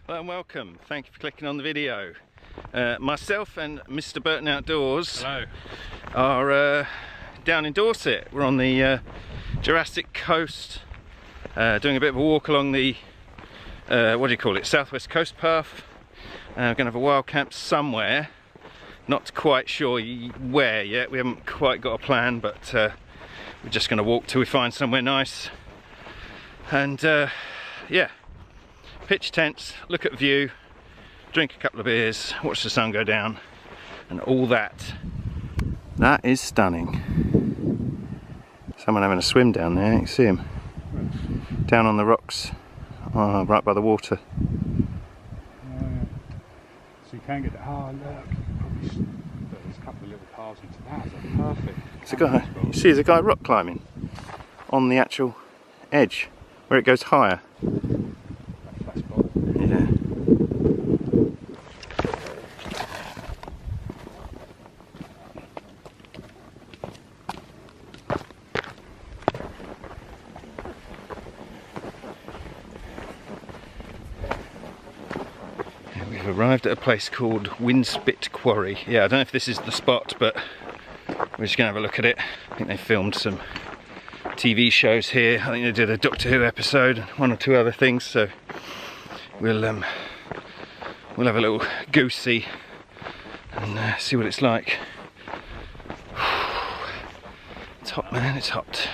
Hello and welcome. Thank you for clicking on the video. Myself and Mr. Burton Outdoors are down in Dorset. We're on the Jurassic Coast, doing a bit of a walk along the Southwest Coast Path. We're going to have a wild camp somewhere. Not quite sure where yet. We haven't quite got a plan, but we're just going to walk till we find somewhere nice. And yeah, pitch tents, look at view, drink a couple of beers, watch the sun go down, and all that. That is stunning. Someone having a swim down there, you can see him. Down on the rocks, right by the water. So you can get the, oh look, there's a couple of little paths into that, that's perfect. It's a guy, you see there's a guy rock climbing on the actual edge, where it goes higher. Yeah. We've arrived at a place called Winspit Quarry. Yeah, I don't know if this is the spot, but we're just going to have a look at it. I think they filmed some TV shows here. I think they did a Doctor Who episode, one or two other things, so we'll have a little goosey and see what it's like. It's hot, man, it's hot.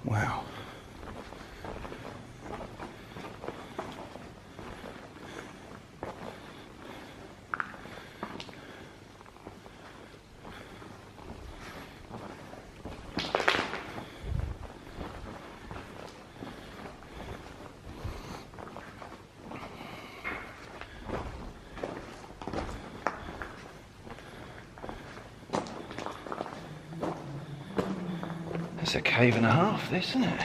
Wow. It's a cave and a half, this, isn't it?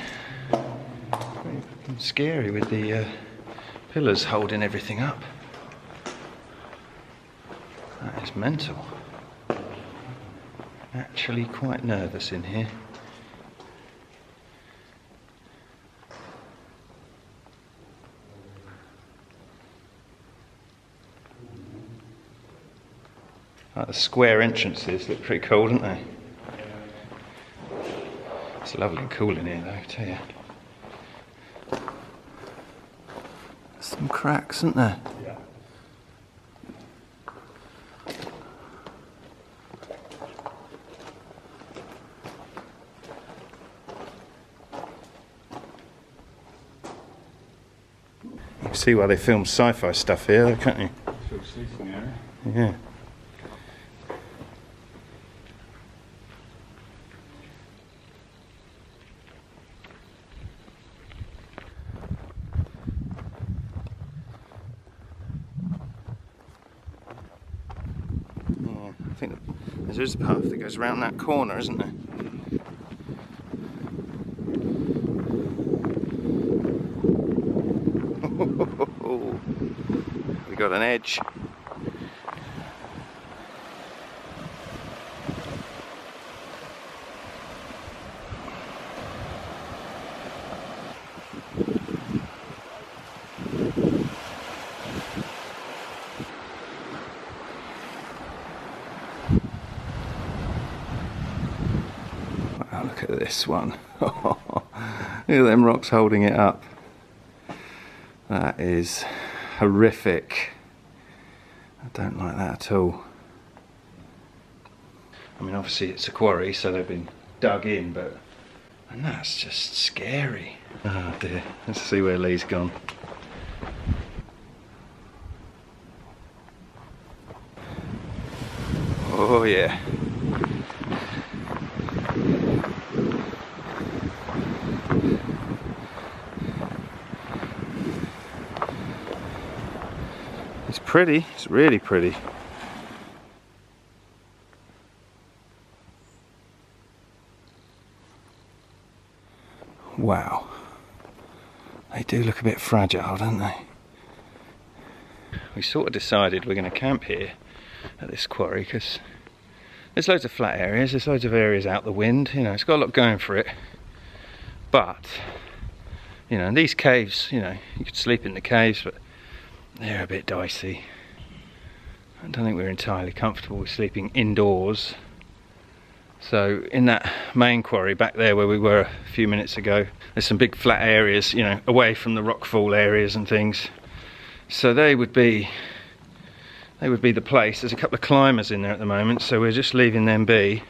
Pretty scary with the pillars holding everything up. That is mental. Actually quite nervous in here. Like the square entrances look pretty cool, don't they? It's lovely and cool in here though, I tell you. There's some cracks, isn't there? Yeah. You can see why they film sci-fi stuff here, can't you? Sort of sleeping area. Yeah. I think there's a path that goes around that corner, isn't there? We got an edge. Look at this one. Look at them rocks holding it up. That is horrific. I don't like that at all. I mean, obviously it's a quarry, so they've been dug in, and that's just scary. Oh dear. Let's see where Lee's gone. Oh yeah. It's pretty, it's really pretty. Wow. They do look a bit fragile, don't they? we sort of decided we're going to camp here at this quarry because there's loads of flat areas, there's loads of areas out the wind, you know, it's got a lot going for it. But, you know, these caves, you know, you could sleep in the caves, but they're a bit dicey. I don't think we're entirely comfortable with sleeping indoors. So in that main quarry back there where we were a few minutes ago, there's some big flat areas, you know, away from the rockfall areas and things. So they would be the place. There's a couple of climbers in there at the moment, so we're just leaving them be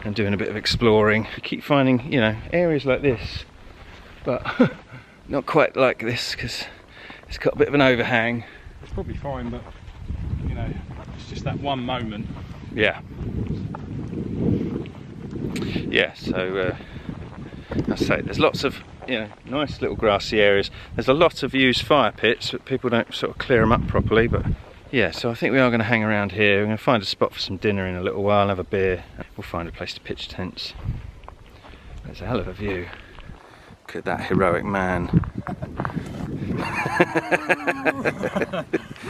and doing a bit of exploring. We keep finding, you know, areas like this, but not quite like this because it's got a bit of an overhang. It's probably fine, but you know, it's just that one moment. Yeah. Yeah, so I say there's lots of, you know, nice little grassy areas. There's a lot of used fire pits, but people don't sort of clear them up properly. But yeah, so I think we are going to hang around here. We're going to find a spot for some dinner in a little while and have a beer. We'll find a place to pitch tents. There's a hell of a view. Look at that heroic man.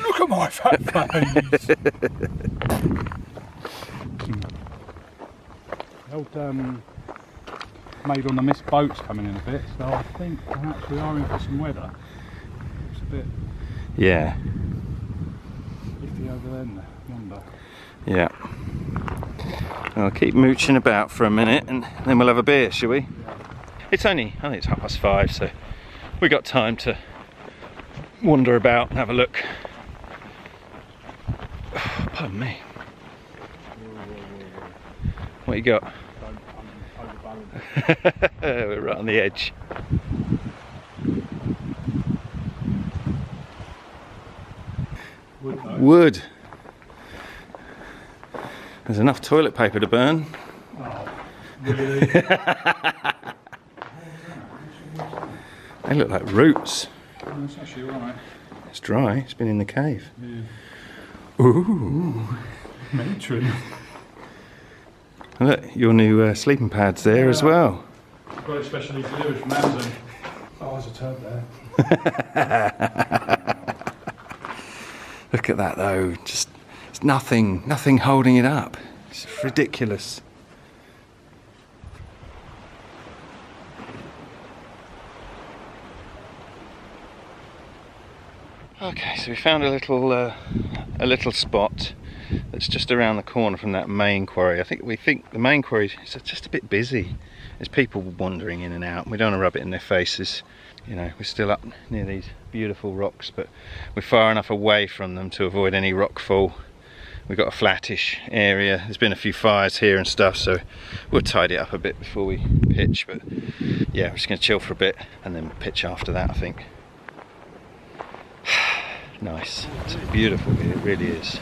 Look at my fat face. The old made on the mist boat's coming in a bit, so I think perhaps we are in for some weather. It's a bit, yeah, iffy over there, yonder. Yeah. I'll keep mooching about for a minute and then we'll have a beer, shall we? Yeah. It's only, I think it's 5:30, so we got time to wander about and have a look. Oh, pardon me. What you got? We're right on the edge. Wood. There's enough toilet paper to burn. Oh, really? They look like roots. That's actually alright. It's dry, it's been in the cave. Yeah. Ooh. Matron. Look, your new sleeping pads there as well. I've got it specially delivered from Amazon. Oh, there's a turd there. Look at that though, just it's nothing holding it up. It's ridiculous. Okay, so we found a little spot that's just around the corner from that main quarry. We think the main quarry is just a bit busy. There's people wandering in and out. We don't want to rub it in their faces. You know, we're still up near these beautiful rocks, but we're far enough away from them to avoid any rockfall. We've got a flattish area. There's been a few fires here and stuff, so we'll tidy it up a bit before we pitch. But yeah, we're just going to chill for a bit and then pitch after that, I think. Nice. It's beautiful here, it really is.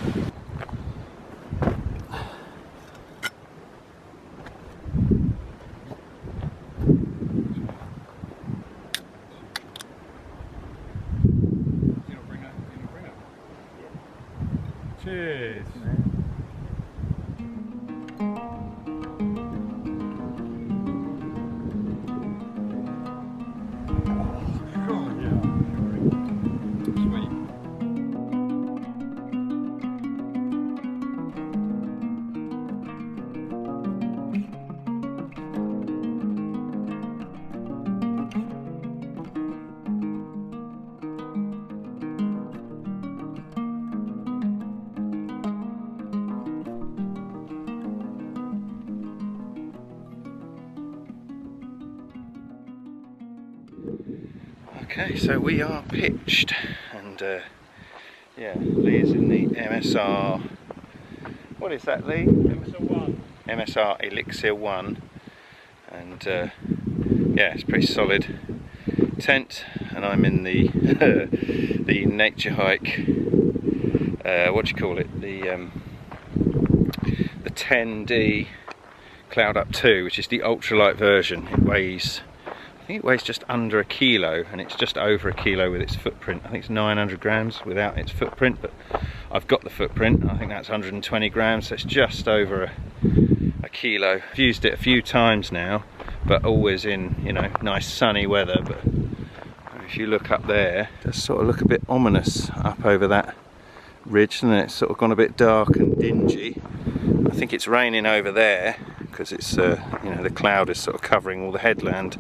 Cheers. Okay, so we are pitched, and yeah, Lee is in the MSR. What is that, Lee? MSR 1. MSR Elixir 1, and yeah, it's pretty solid tent, and I'm in the the nature hike. What do you call it? The 10D Cloud Up 2, which is the ultralight version. I think it weighs just under 1 kilo, and it's just over 1 kilo with its footprint. I think it's 900 grams without its footprint, but I've got the footprint. I think that's 120 grams, so it's just over a kilo. I've used it a few times now, but always in, you know, nice sunny weather. But if you look up there, it does sort of look a bit ominous up over that ridge, isn't it? It's sort of gone a bit dark and dingy. I think it's raining over there because it's you know, the cloud is sort of covering all the headland,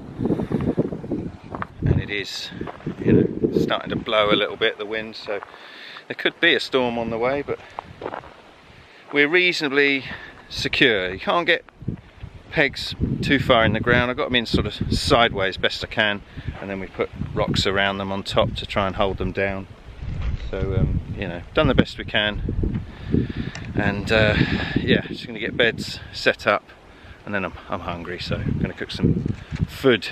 and it is, you know, starting to blow a little bit, the wind, so there could be a storm on the way, but we're reasonably secure. You can't get pegs too far in the ground. I've got them in sort of sideways best I can, and then we put rocks around them on top to try and hold them down. So you know, done the best we can, and yeah, just going to get beds set up, and then I'm hungry, so I'm going to cook some food.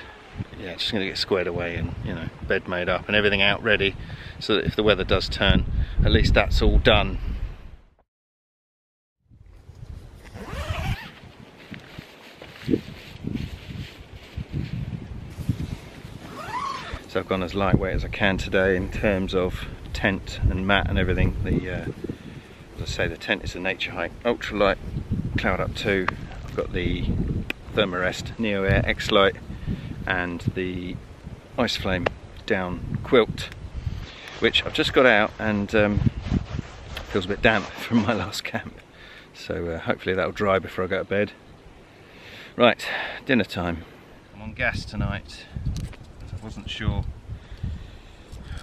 Yeah, just going to get squared away and, you know, bed made up and everything out ready, so that if the weather does turn, at least that's all done. So I've gone as lightweight as I can today in terms of tent and mat and everything. As I say, the tent is a Nature Hike ultralight Cloud Up 2. I've got the Thermarest Neo Air X Lite and the Ice Flame down quilt, which I've just got out and feels a bit damp from my last camp. So hopefully that'll dry before I go to bed. Right, dinner time. I'm on gas tonight. I wasn't sure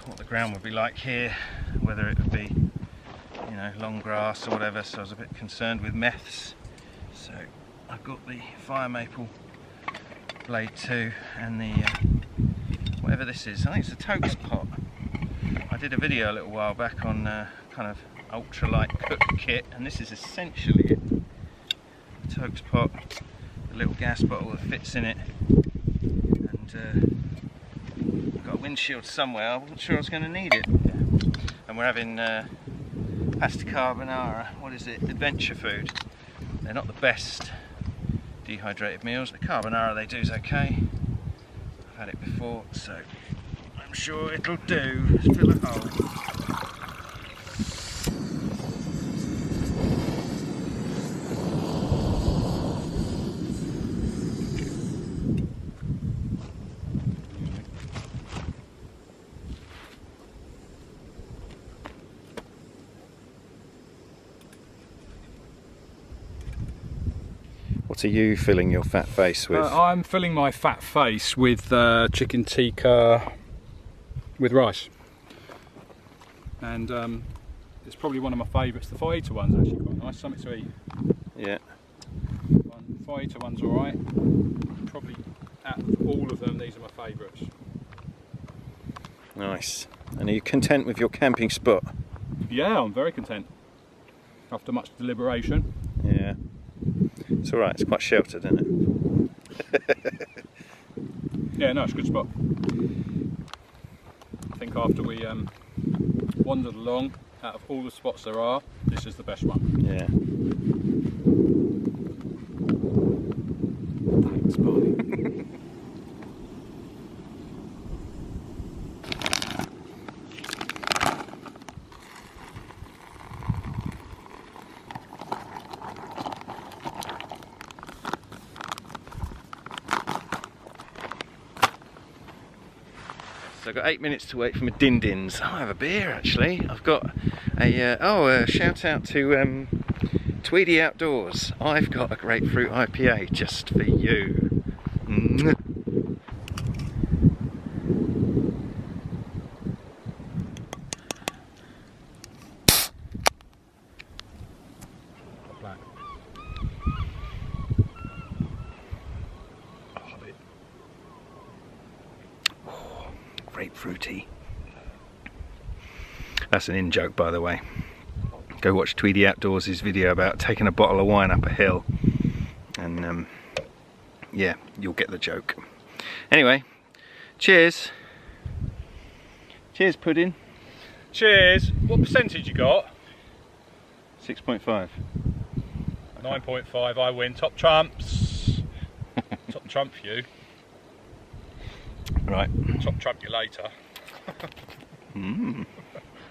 what the ground would be like here, whether it would be, you know, long grass or whatever, so I was a bit concerned with meths. So I've got the Fire Maple Blade 2 and the whatever this is. I think it's a Tokes pot. I did a video a little while back on kind of ultralight cook kit, and this is essentially it. The Tokes pot, the little gas bottle that fits in it, and I've got a windshield somewhere. I wasn't sure I was going to need it. And we're having pasta carbonara. What is it? Adventure food. They're not the best dehydrated meals. The carbonara they do is okay. I've had it before, so I'm sure it'll do. Let's fill a hole. What are you filling your fat face with? I'm filling my fat face with chicken tikka with rice, and it's probably one of my favourites. The fajita one's actually quite nice, something to eat. Yeah. Fajita one's alright. Probably out of all of them, these are my favourites. Nice. And are you content with your camping spot? Yeah, I'm very content. After much deliberation. Yeah. It's alright, it's quite sheltered, isn't it? Yeah, no, it's a good spot. I think after we wandered along, out of all the spots there are, this is the best one. Yeah. Thanks, Barney. So I've got 8 minutes to wait for my din-dins. I'll have a beer actually. I've got a shout out to Tweedy Outdoors. I've got a grapefruit IPA just for you. Grapefruity. That's an in-joke, by the way. Go watch Tweedy Outdoors' video about taking a bottle of wine up a hill, and yeah, you'll get the joke. Anyway, cheers. Cheers, pudding. Cheers. What percentage you got? 6.5. 9.5. I win. Top trumps. Top trump for you. Right. Top trump you later.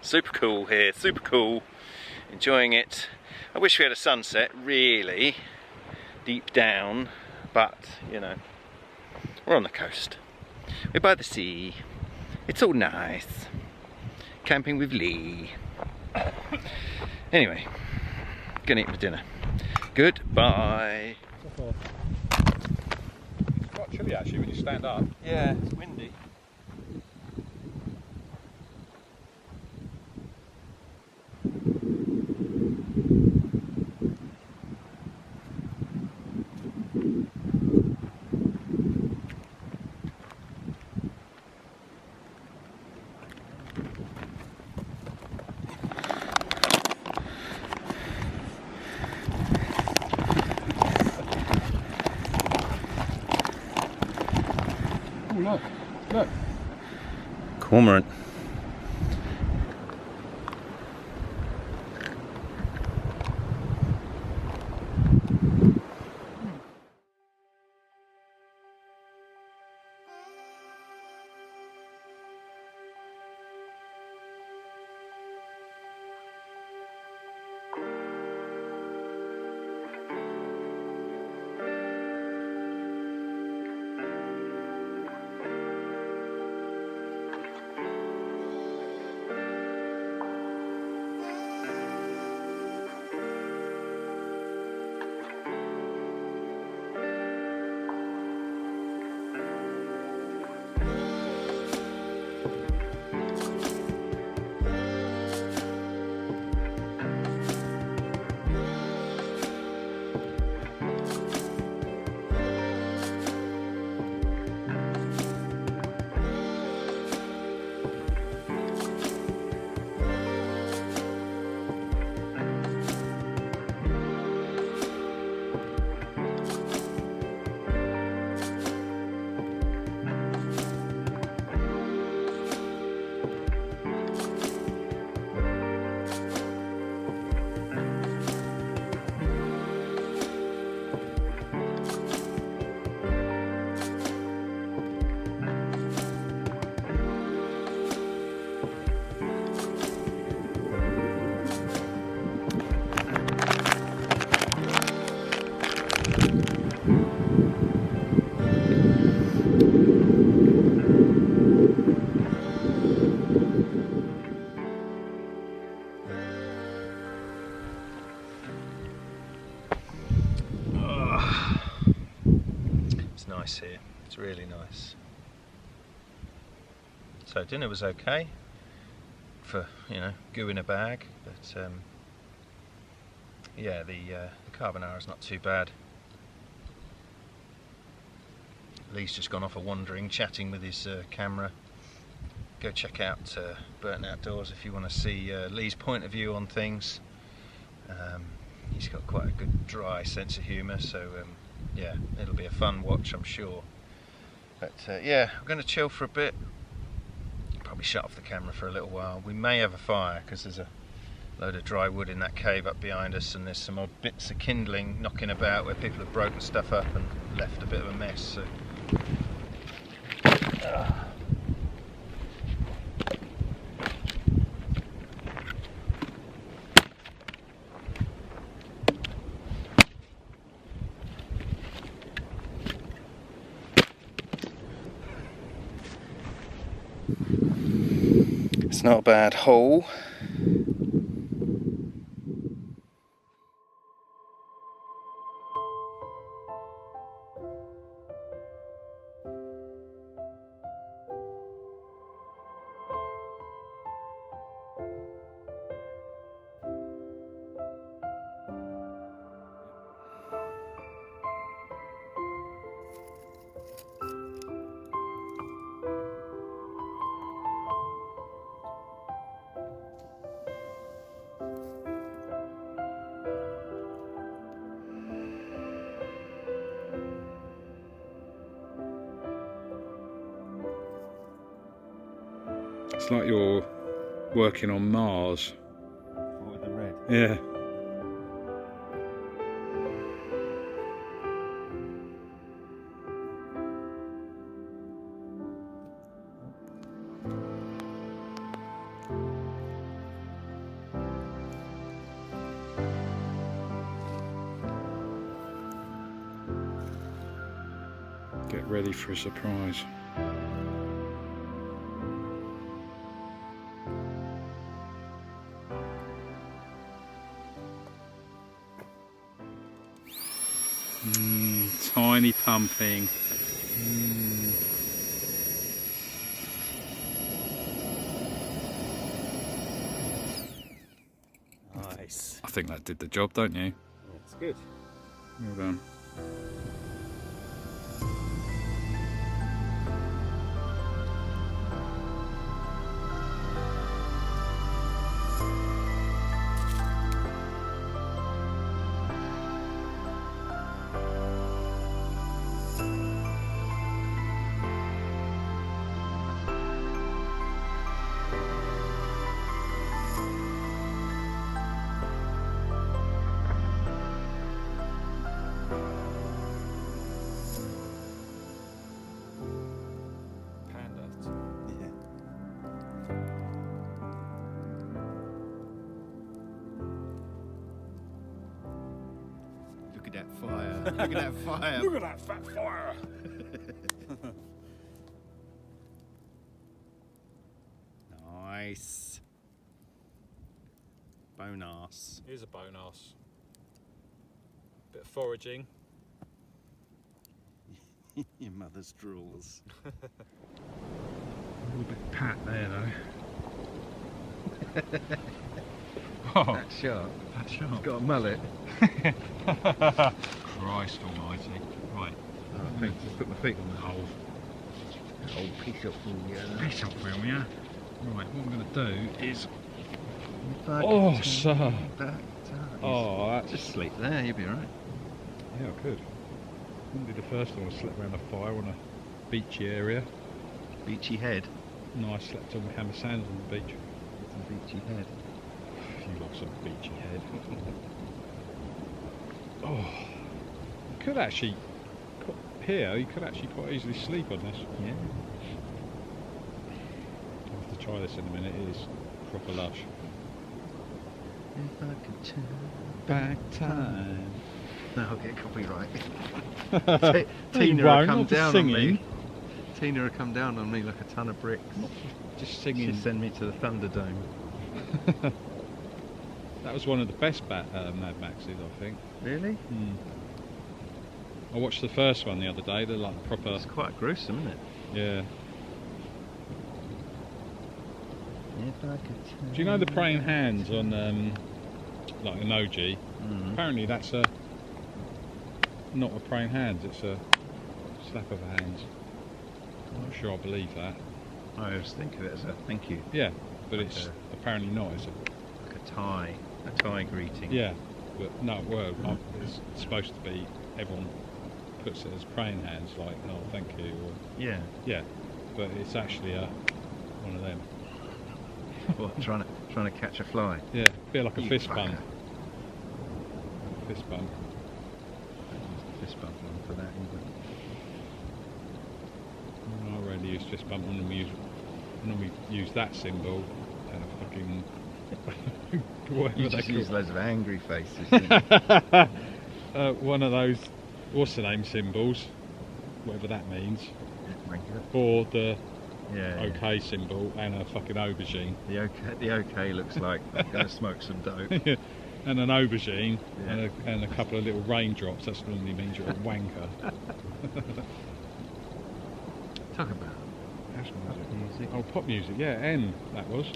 Super cool here, super cool. Enjoying it. I wish we had a sunset, really, deep down, but, you know, we're on the coast. We're by the sea. It's all nice. Camping with Lee. Anyway, gonna eat my dinner. Goodbye. It's quite chilly actually when you stand up. Yeah, it's windy. Oh look, look. Cormorant. It's nice here, it's really nice. So dinner was okay for, you know, goo in a bag, but yeah, the carbonara's not too bad. Lee's just gone off a wandering, chatting with his camera. Go check out Burnt Outdoors if you want to see Lee's point of view on things. He's got quite a good dry sense of humour, so yeah, it'll be a fun watch, I'm sure. But yeah, I'm going to chill for a bit. Probably shut off the camera for a little while. We may have a fire because there's a load of dry wood in that cave up behind us, and there's some odd bits of kindling knocking about where people have broken stuff up and left a bit of a mess. So. It's not a bad hole. It's like you're working on Mars. With the red. Yeah. Get ready for a surprise. Tiny pumping. Nice. I think that did the job, don't you? That's good. Well done. Look at that fire. Look at that fire. Look at that fat fire! Nice. Bone ass. Here's a bone ass. Bit of foraging. Your mother's drawers. A little bit pat there though. Oh, That's sharp. that's sharp. He's got a mullet. Christ almighty. Right. Oh, I think just put my feet on the hole. Oh, Piece up for you. piece up film, yeah? Right, what I'm going to do is... Back Oh, time, sir. back time. Oh, that's... Just sleep there, you'll be alright. Yeah, I could. Wouldn't be the first time I slept around a fire on a beachy area. Beachy head. No, I slept on the hammer sands on the beach. It's a beachy head. You got some beachy head. Oh, you could actually... Here, you could actually quite easily sleep on this. Yeah. I'll have to try this in a minute. It is proper lush. If I could turn Back time. No, I'll get copyright. No, you Tina will won't, come not for down on singing. me. Tina will come down on me like a ton of bricks. Just She'd singing. send me to the Thunderdome. That was one of the best Mad Maxes, I think. Really? I watched the first one the other day. They're like proper. It's quite gruesome, isn't it? Yeah. If I could turn Do you know the praying hands on like an OG? Apparently that's not a praying hands. It's a slap of the hands. I'm not sure I believe that. I always think of it as a thank you. Yeah, but Like it's apparently not. It's a Like a tie greeting. yeah, but no. Well, it's supposed to be. Everyone puts it as praying hands, like oh thank you, or Yeah. yeah, but it's actually one of them. What, trying to catch a fly. Yeah, a bit like a You fist fucker. bump. Fist bump. Fist bump one for that, isn't I already use fist bump. I normally use that symbol and a fucking whatever You they just call use loads of angry faces. Didn't you? one of those what's the name symbols, whatever that means, Wanker. or the Yeah. OK symbol and a fucking aubergine. The OK looks like I'm going to smoke some dope. And an aubergine Yeah. and a couple of little raindrops. That normally means you're a wanker. Talk about music. Oh, pop music, yeah, N that was.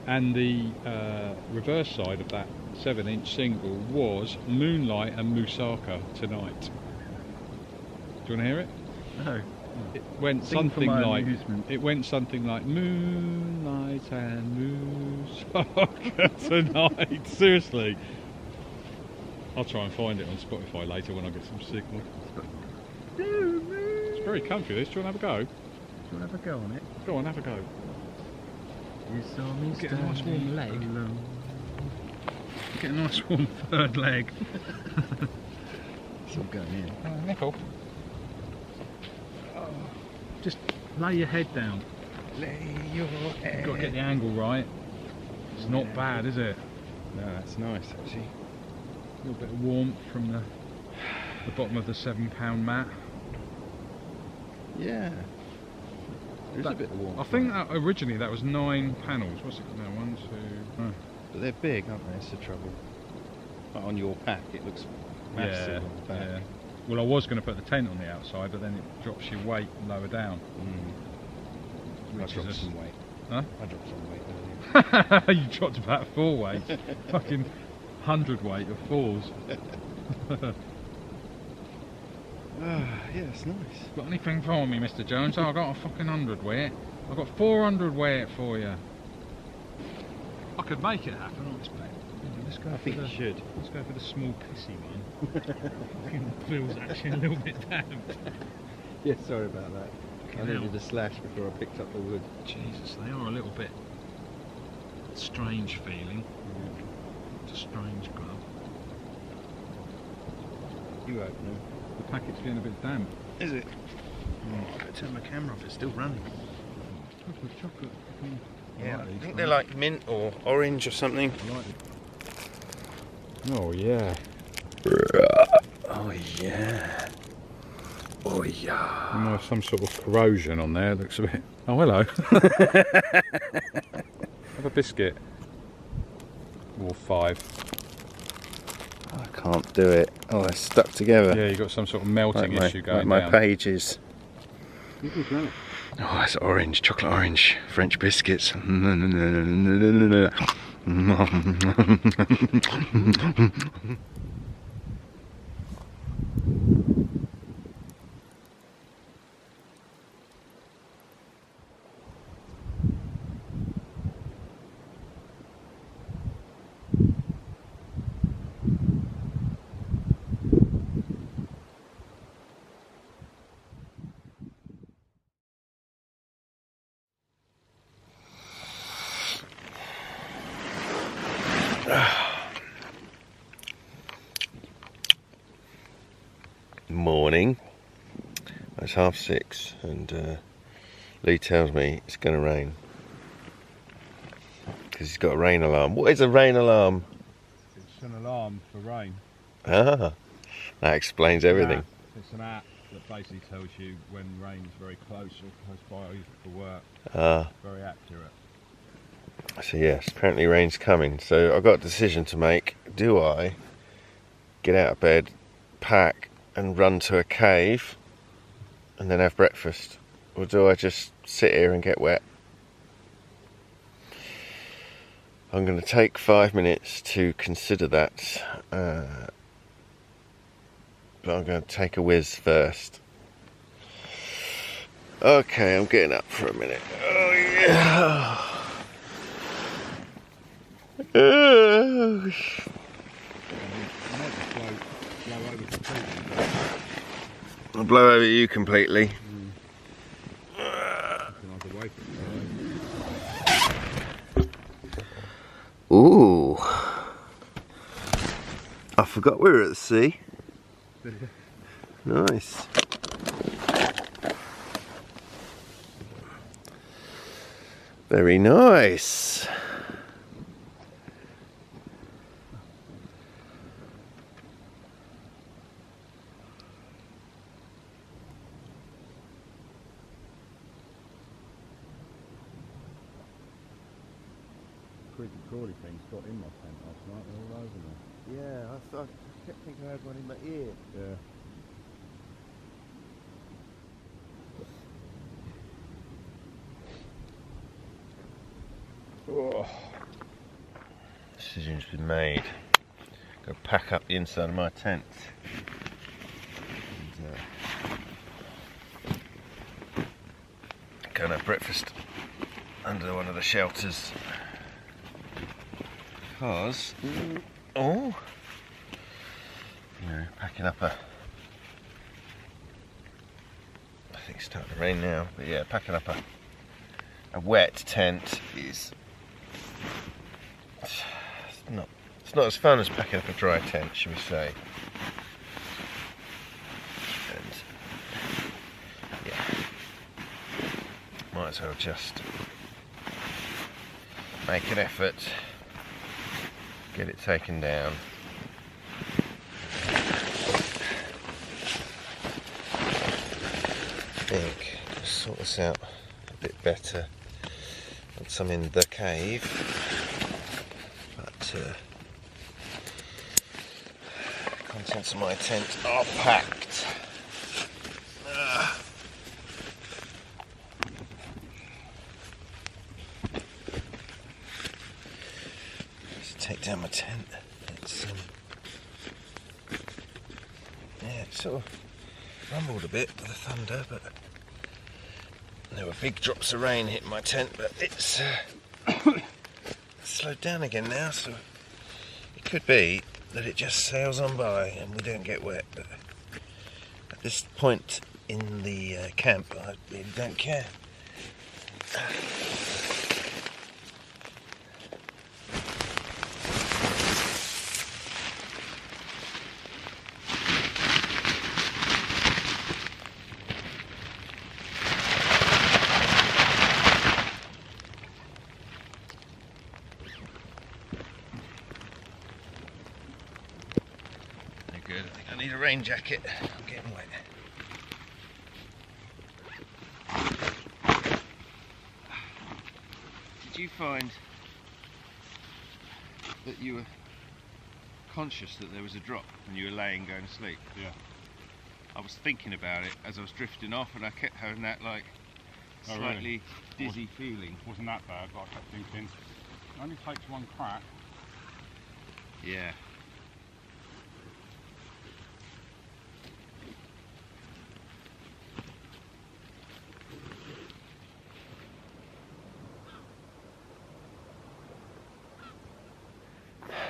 And the reverse side of that 7-inch single was Moonlight and Moussaka Tonight. Do you want to hear it? No. It went Sing for something my like amusement. it went something like Moonlight and Moussaka Tonight. Seriously. I'll try and find it on Spotify later when I get some signal. It's very comfy this. Do you want to have a go? Do you want to have a go on it? Go on, have a go. You saw me Get a nice warm leg. alone. Get a nice warm third leg. It's all going in. Nickel. Just lay your head down. Lay your head. You've got to get the angle right. It's not bad, is it? No, that's nice actually. A little bit of warmth from the bottom of the £7 mat. Yeah. There's a bit of warmth. I think that originally that was 9 panels. What's it got now? 1, 2. Oh. But they're big, aren't they? That's the trouble. But on your pack, it looks massive on the back. Yeah. Well, I was going to put the tent on the outside, but then it drops your weight lower down. I dropped some weight. Huh? I dropped some weight earlier. You dropped about 4 weight. Fucking 100 weight of 4s. Yeah, it's nice. Got anything for me, Mr. Jones? Oh, I got a fucking 100 weight. I got 400 weight for you. I could make it happen on this plane. Let's go. I think you should. Let's go for the small pissy one. Fucking feels actually a little bit damp. Yeah, sorry about that. I needed a slash before I picked up the wood. Jesus, they are a little bit strange feeling. It's a strange glove. You open them. The packet's getting a bit damp. Is it? Oh, I better turn my camera off, it's still running. Chocolate. Yeah, I think they're like mint or orange or something. I like it. Oh yeah. Oh yeah. Oh yeah. You might have some sort of corrosion on there. Looks a bit. Oh hello. Have a biscuit. Or 5. I can't do it. Oh, they're stuck together. Yeah, you got some sort of melting issue going like down. my pages. Oh, that's orange, chocolate orange, French biscuits. Morning. It's 6:30 and Lee tells me it's going to rain because he's got a rain alarm. What is a rain alarm? It's an alarm for rain. Ah, that explains everything. It's an app that basically tells you when rain's very close or close by. I use it for work. Very accurate. So yes, apparently rain's coming. So I've got a decision to make. Do I get out of bed, pack and run to a cave and then have breakfast? Or do I just sit here and get wet? I'm going to take 5 minutes to consider that. But I'm going to take a whiz first. Okay, I'm getting up for a minute. Oh yeah. I'll blow over you completely. Ooh. I forgot we were at the sea. Nice. Very nice. Quarry things got in my tent last night, they're all over me. Yeah, I kept thinking I had one in my ear. Yeah. Oh. Decision's been made. Go pack up the inside of my tent. And, go and have breakfast under one of the shelters. Because, packing up I think it's starting to rain now, but yeah, packing up a wet tent is it's not as fun as packing up a dry tent, shall we say. And yeah, might as well just make an effort, get it taken down. I think I'll sort this out a bit better once I'm in the cave, but contents of my tent are packed. down my tent. It's yeah, it sort of rumbled a bit with the thunder, but there were big drops of rain hitting my tent, but it's slowed down again now, so it could be that it just sails on by and we don't get wet. But at this point in the camp, I really don't care. Good. I think I need a rain jacket. I'm getting wet. Did you find that you were conscious that there was a drop when you were laying going to sleep? Yeah. I was thinking about it as I was drifting off, and I kept having that like slightly dizzy feeling. Wasn't that bad, but I kept thinking, it only takes one crack. Yeah.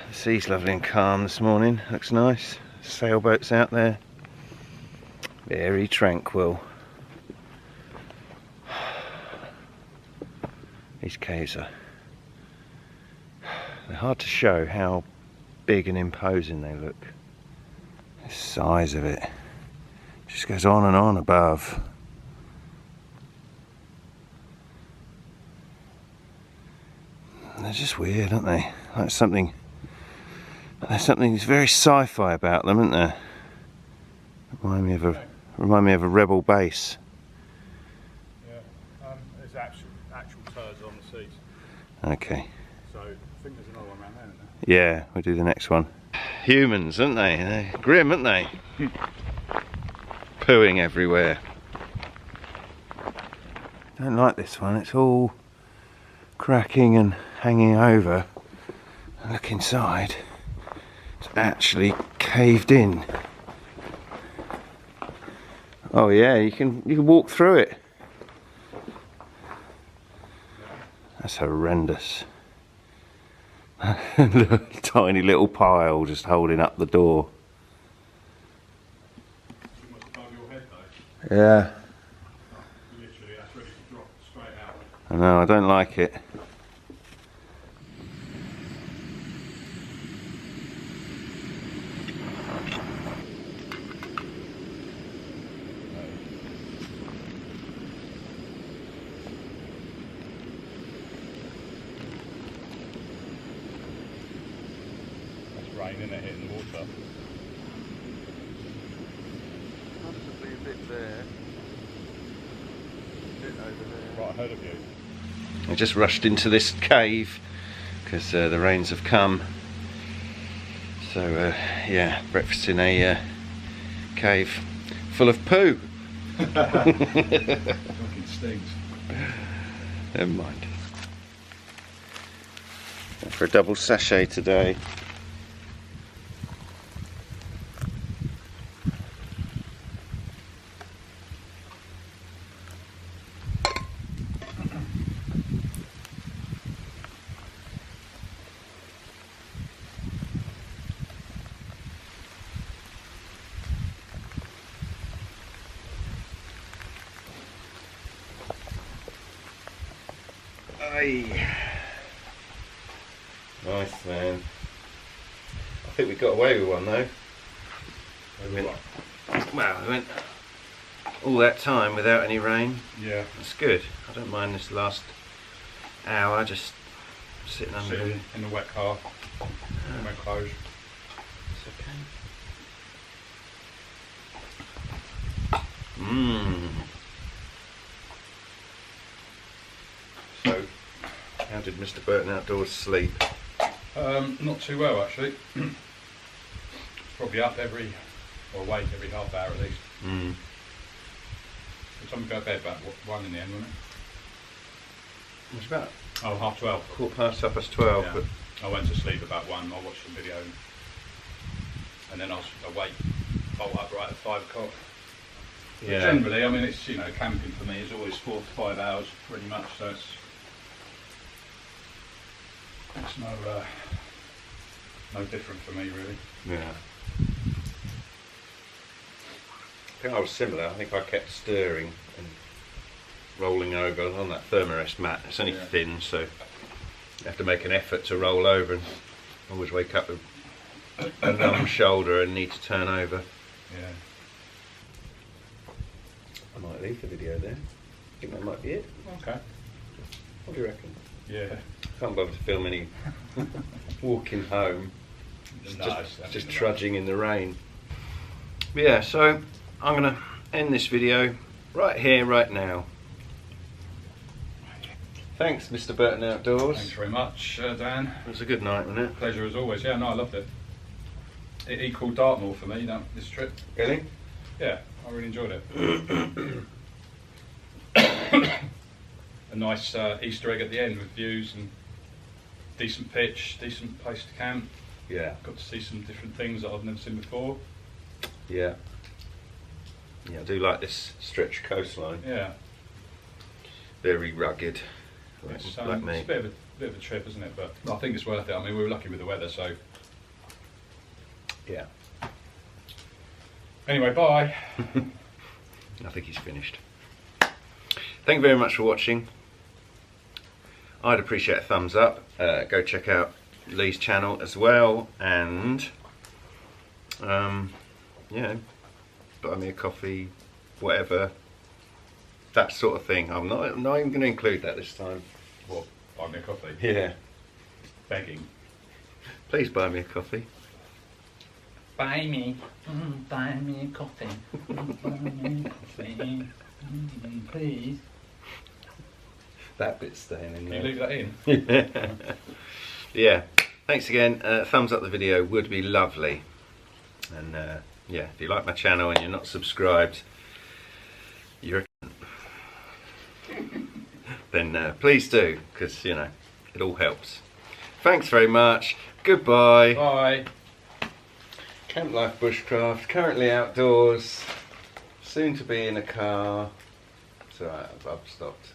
The sea's lovely and calm this morning, looks nice. Sailboats out there. Very tranquil. These caves are... they're hard to show how big and imposing they look. The size of it just goes on and on above. They're just weird, aren't they? Like something... there's something very sci-fi about them, isn't there? Remind me of a rebel base. Yeah, there's actual turds on the seas. Okay. So I think there's another one around there, isn't there? Yeah, we'll do the next one. Humans, aren't they? They're grim, aren't they? Pooing everywhere. Don't like this one. It's all cracking and hanging over. Look inside. It's actually caved in. Oh yeah, you can walk through it. That's horrendous. Tiny little pile just holding up the door. Yeah. Literally, that's ready to drop straight out. I know, I don't like it. Rain in it hitting the water. Possibly a bit there. A bit over there. Right ahead of you. I just rushed into this cave because the rains have come. So yeah, breakfast in a cave full of poo. Fucking stings. Never mind. For a double sachet today. Aye. Nice, man. I think we got away with one though. We went all that time without any rain. Yeah. That's good. I don't mind this last hour just sitting under Sitting in the wet car. In wet clothes. It's okay. Mmm. So, how did Mr. Burton Outdoors sleep? Not too well actually. Probably up or awake every half hour at least. Mm. What time we go to bed? About 1 in the end, wasn't it? It's about Oh, 12:30. 12:15. Yeah. But I went to sleep about 1, I watched the video, and then I was awake, bolt upright at 5 o'clock. Yeah. Generally, I mean, it's, you know, camping for me is always 4 to 5 hours pretty much, so it's no different for me really. Yeah. I think I was similar. I think I kept stirring and rolling over on that thermarest mat. It's only thin, so you have to make an effort to roll over, and always wake up with a numb shoulder and need to turn over. Yeah. I might leave the video there. I think that might be it. Okay. What do you reckon? Yeah. Can't bother to film any walking home. Just trudging in the rain. But yeah, so I'm going to end this video right here, right now. Thanks, Mr. Burton Outdoors. Thanks very much, Dan. It was a good night, wasn't it? Pleasure as always. Yeah, no, I loved it. It equalled Dartmoor for me, this trip. Really? Yeah, I really enjoyed it. A nice Easter egg at the end with views and decent pitch, decent place to camp. Yeah. Got to see some different things that I've never seen before. Yeah. Yeah, I do like this stretch coastline. Yeah. Very rugged. It's, like me. It's a bit of a trip, isn't it? But I think it's worth it. I mean, we were lucky with the weather, so. Yeah. Anyway, bye. I think he's finished. Thank you very much for watching. I'd appreciate a thumbs up. Go check out Lee's channel as well, and you know, buy me a coffee, whatever, that sort of thing. I'm not even going to include that this time. What? Buy me a coffee? Yeah. Begging. Please buy me a coffee. Buy me a coffee. Buy me a coffee. Please. That bit's staying in there. Can you leave that in? Yeah. Thanks again. Thumbs up the video would be lovely. And yeah, if you like my channel and you're not subscribed, you're a then please do, because you know it all helps. Thanks very much. Goodbye. Bye. Camp life bushcraft. Currently outdoors. Soon to be in a car. So I've stopped.